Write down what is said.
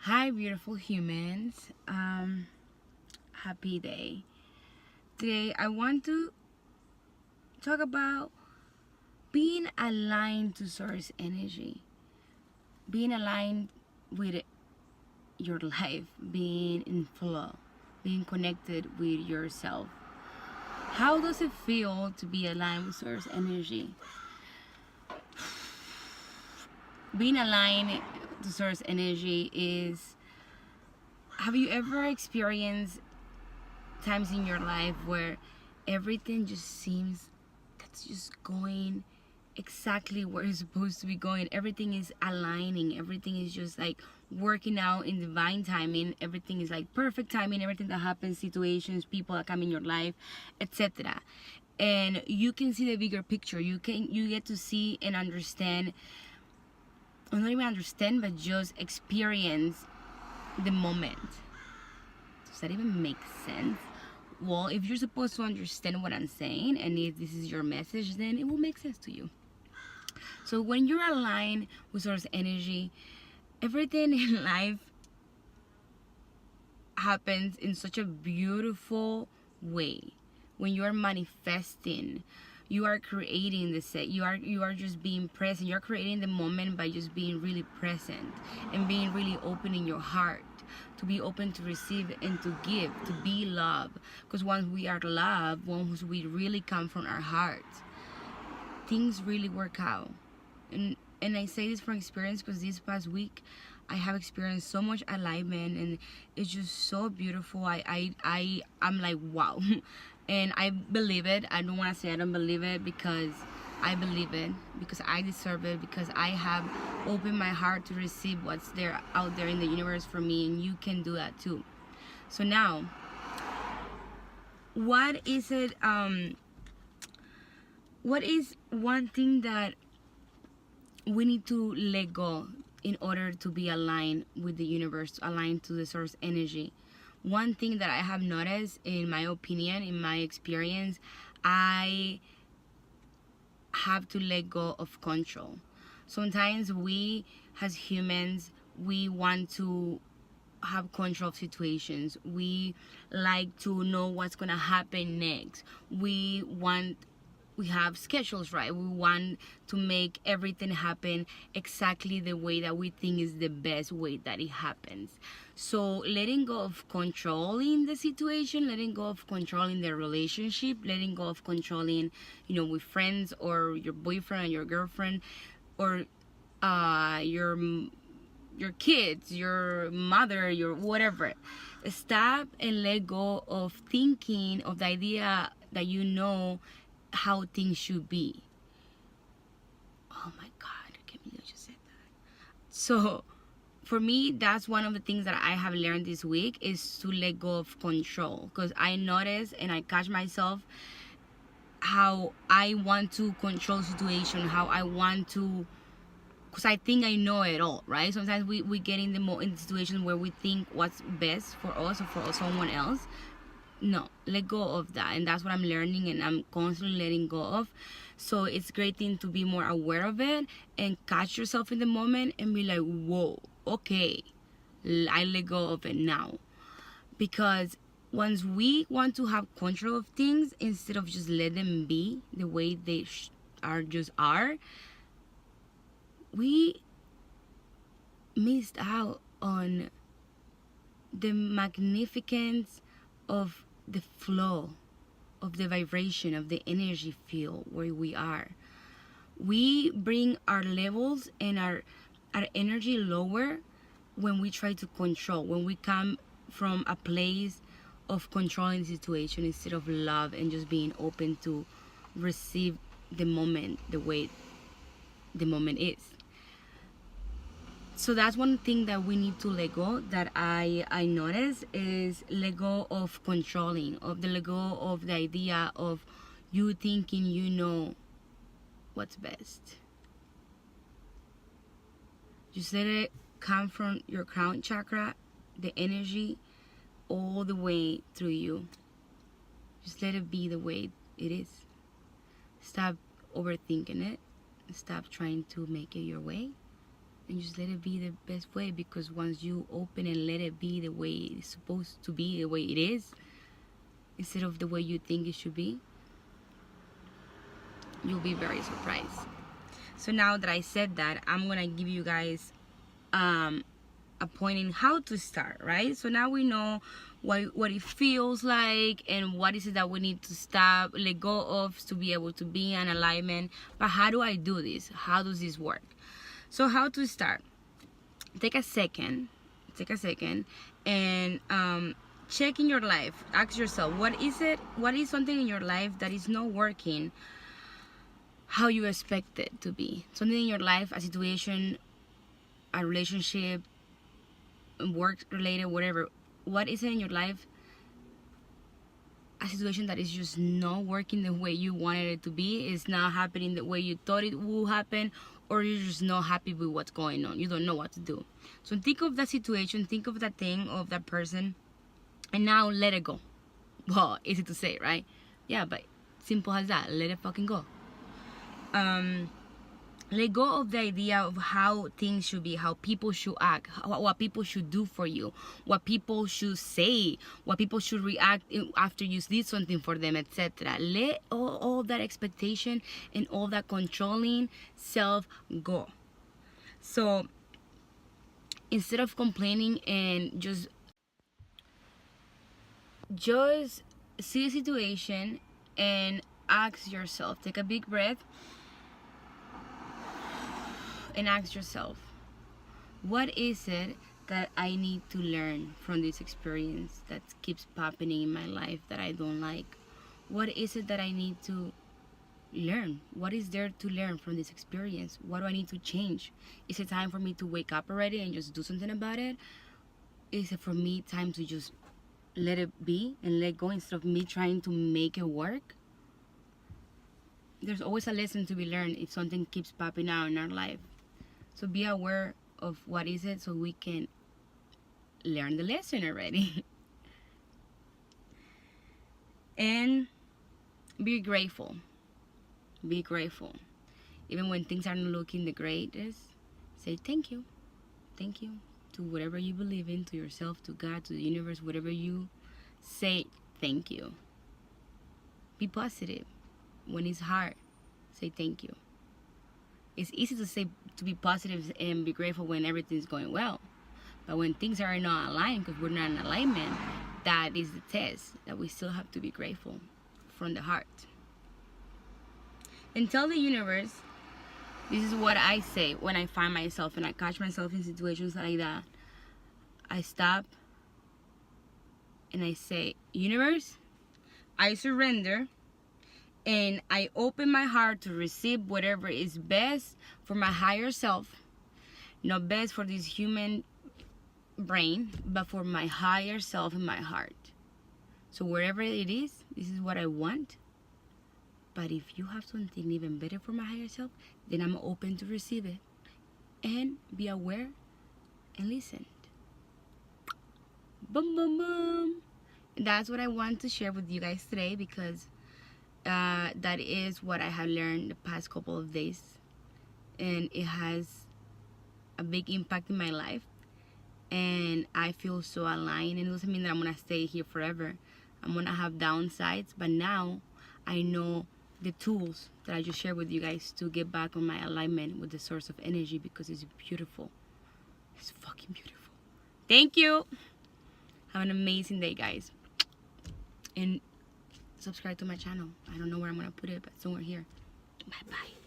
Hi, beautiful humans. Happy day. Today, I want to talk about being aligned to source energy, being aligned with your life, being in flow, being connected with yourself. How does it feel to be aligned with source energy? Being aligned to source energy is, have you ever experienced times in your life where everything just seems that's just going exactly where it's supposed to be going? Everything is aligning, everything is just like working out in divine timing, everything is like perfect timing, everything that happens, situations, people that come in your life, etc. And you can see the bigger picture. You get to see and understand, or not even understand, but just experience the moment. Does that even make sense? Well, if you're supposed to understand what I'm saying, and if this is your message, then it will make sense to you. So when you're aligned with source energy, everything in life happens in such a beautiful way. When you are manifesting, you are creating the set. You are just being present. You're creating the moment by just being really present and being really open in your heart, to be open to receive and to give, to be love. Because once we are love, once we really come from our hearts, things really work out. And I say this from experience, because this past week I have experienced so much alignment, and it's just so beautiful. I'm like, wow. And I believe it. I don't want to say I don't believe it, because I believe it, because I deserve it, because I have opened my heart to receive what's there out there in the universe for me, and you can do that too. So now, what is it? What is one thing that we need to let go in order to be aligned with the universe, aligned to the source energy? One thing that I have noticed, in my opinion, in my experience, I have to let go of control. Sometimes we, as humans, we want to have control of situations. We like to know what's gonna happen next. We have schedules, right? We want to make everything happen exactly the way that we think is the best way that it happens. So letting go of controlling the situation, letting go of controlling the relationship, letting go of controlling, with friends, or your boyfriend, your girlfriend, or your kids, your mother, your whatever. Stop and let go of thinking of the idea that how things should be. Oh my God, I can't believe I just said that. So for me, that's one of the things that I have learned this week, is to let go of control. Because I notice and I catch myself how I want to control situation, how I want to, because I think I know it all, right? Sometimes we get in the situation where we think what's best for us or for someone else. No, let go of that. And that's what I'm learning, and I'm constantly letting go of. So it's a great thing to be more aware of it and catch yourself in the moment and be like, whoa, okay, I let go of it now. Because once we want to have control of things, instead of just let them be the way they are, we missed out on the magnificence of the flow, of the vibration, of the energy field where we are. We bring our levels and our energy lower when we try to control, when we come from a place of controlling the situation instead of love and just being open to receive the moment the way the moment is. So that's one thing that we need to let go, that I notice, is let go of controlling, of the let go of the idea of you thinking you know what's best. Just let it come from your crown chakra, the energy, all the way through you. Just let it be the way it is. Stop overthinking it. Stop trying to make it your way. and just let it be the best way, because once you open and let it be the way it's supposed to be, the way it is, instead of the way you think it should be, you'll be very surprised. So now that I said that, I'm gonna give you guys a point in how to start, right? So now we know what it feels like and what is it that we need to stop, let go of, to be able to be in alignment. But how do I do this? How does this work? So how to start? Take a second and check in your life. Ask yourself, what is something in your life that is not working how you expect it to be? Something in your life, a situation, a relationship, work related, whatever. What is it in your life, a situation that is just not working the way you wanted it to be? It's not happening the way you thought it would happen, or you're just not happy with what's going on. You don't know what to do. So think of that situation, think of that thing, of that person, and now let it go. Well, easy to say, right? Yeah, but simple as that. Let it fucking go. Let go of the idea of how things should be, how people should act, what people should do for you, what people should say, what people should react after you did something for them, etc. Let all that expectation and all that controlling self go. So instead of complaining, and just see a situation and ask yourself, take a big breath and ask yourself, what is it that I need to learn from this experience that keeps happening in my life that I don't like? What is it that I need to learn? What is there to learn from this experience? What do I need to change? Is it time for me to wake up already and just do something about it? Is it for me time to just let it be and let go, instead of me trying to make it work? There's always a lesson to be learned if something keeps popping out in our life. So be aware of what is it, so we can learn the lesson already. And be grateful. Be grateful. Even when things aren't looking the greatest, say thank you. Thank you to whatever you believe in, to yourself, to God, to the universe, whatever you say, thank you. Be positive. When it's hard, say thank you. It's easy to be positive and be grateful when everything's going well. But when things are not aligned, because we're not in alignment, that is the test, that we still have to be grateful from the heart. And tell the universe, this is what I say when I find myself and I catch myself in situations like that. I stop and I say, universe, I surrender. And I open my heart to receive whatever is best for my higher self. Not best for this human brain, but for my higher self in my heart. So wherever it is, this is what I want. But if you have something even better for my higher self, then I'm open to receive it. And be aware and listen. Boom, boom, boom. That's what I want to share with you guys today, because that is what I have learned the past couple of days, and it has a big impact in my life, and I feel so aligned. And it doesn't mean that I'm gonna stay here forever. I'm gonna have downsides, but now I know the tools that I just shared with you guys to get back on my alignment with the source of energy, because it's beautiful. It's fucking beautiful. Thank you. Have an amazing day, guys, and subscribe to my channel. I don't know where I'm gonna put it, but somewhere here. Bye bye.